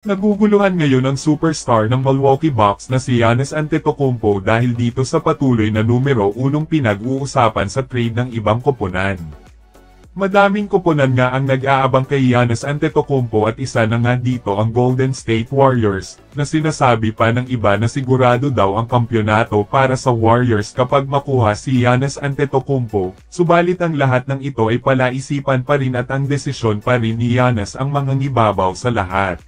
Naguguluhan ngayon ang superstar ng Milwaukee Bucks na si Giannis Antetokounmpo dahil dito sa patuloy na numero 1 pinag-uusapan sa trade ng ibang koponan. Madaming koponan nga ang nag-aabang kay Giannis Antetokounmpo at isa na nga dito ang Golden State Warriors, na sinasabi pa ng iba na sigurado daw ang kampyonato para sa Warriors kapag makuha si Giannis Antetokounmpo, subalit ang lahat ng ito ay palaisipan pa rin at ang desisyon pa rin ni Giannis ang mangingibabaw sa lahat.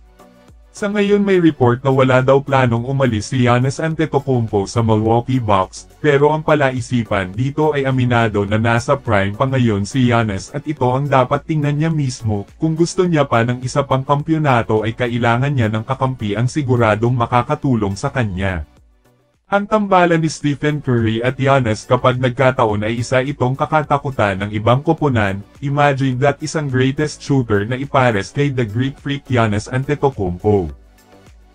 Sa ngayon may report na wala daw planong umalis si Giannis Antetokounmpo sa Milwaukee Bucks, pero ang palaisipan dito ay aminado na nasa prime pa ngayon si Giannis at ito ang dapat tingnan niya mismo. Kung gusto niya pa ng isa pang kampyonato ay kailangan niya ng kakampi ang siguradong makakatulong sa kanya. Ang tambalan ni Stephen Curry at Giannis kapag nagkataon ay isa itong kakatakutan ng ibang koponan. Imagine that isang greatest shooter na ipares kay the Greek Freak Giannis Antetokounmpo.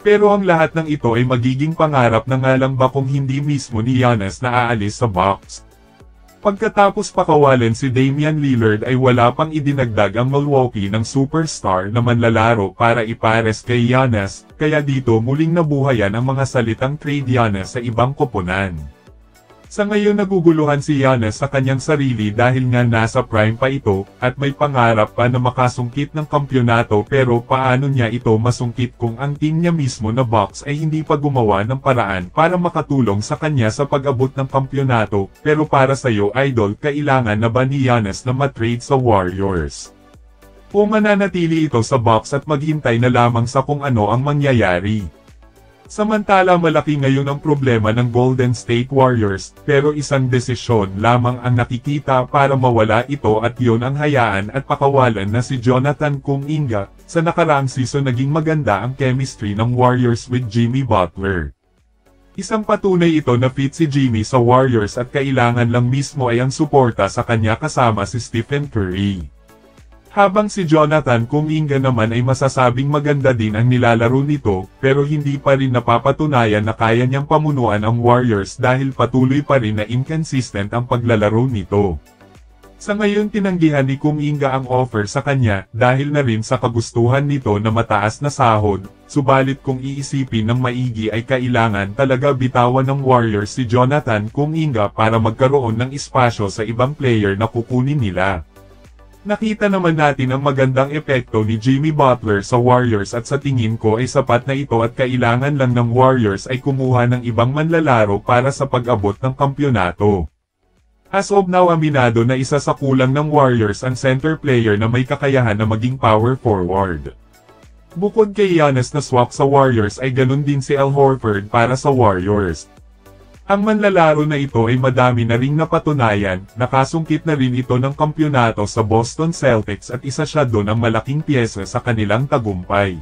Pero ang lahat ng ito ay magiging pangarap na nga lang ba kung hindi mismo ni Giannis na aalis sa Bucks. Pagkatapos pakawalan si Damian Lillard ay wala pang idinagdag ang Milwaukee ng superstar na manlalaro para ipares kay Giannis, kaya dito muling nabuhayan ang mga salitang trade Giannis sa ibang koponan. Sa ngayon naguguluhan si Giannis sa kanyang sarili dahil nga nasa prime pa ito, at may pangarap pa na makasungkit ng kampyonato pero paano niya ito masungkit kung ang team niya mismo na Bucks ay hindi pa gumawa ng paraan para makatulong sa kanya sa pag-abot ng kampyonato, pero para sa'yo idol kailangan na ba ni Giannis na matrade sa Warriors? O mananatili ito sa Bucks at maghintay na lamang sa kung ano ang mangyayari? Samantala malaki ngayon ang problema ng Golden State Warriors, pero isang desisyon lamang ang nakikita para mawala ito at yon ang hayaan at pakawalan na si Jonathan Kuminga. Sa nakaraang season naging maganda ang chemistry ng Warriors with Jimmy Butler. Isang patunay ito na fit si Jimmy sa Warriors at kailangan lang mismo ay ang suporta sa kanya kasama si Stephen Curry. Habang si Jonathan Kuminga naman ay masasabing maganda din ang nilalaro nito, pero hindi pa rin napapatunayan na kaya niyang pamunuan ang Warriors dahil patuloy pa rin na inconsistent ang paglalaro nito. Sa ngayon tinanggihan ni Kuminga ang offer sa kanya, dahil na rin sa kagustuhan nito na mataas na sahod, subalit kung iisipin ng maigi ay kailangan talaga bitawan ng Warriors si Jonathan Kuminga para magkaroon ng espasyo sa ibang player na kukunin nila. Nakita naman natin ang magandang epekto ni Jimmy Butler sa Warriors at sa tingin ko ay sapat na ito at kailangan lang ng Warriors ay kumuha ng ibang manlalaro para sa pag-abot ng kampyonato. As of now aminado na isa sa kulang ng Warriors ang center player na may kakayahan na maging power forward. Bukod kay Giannis na swak sa Warriors ay ganun din si Al Horford para sa Warriors. Ang manlalaro na ito ay madami na ring napatunayan, nakasungkit na rin ito ng kampyonato sa Boston Celtics at isa siya doon ang malaking piyesa sa kanilang tagumpay.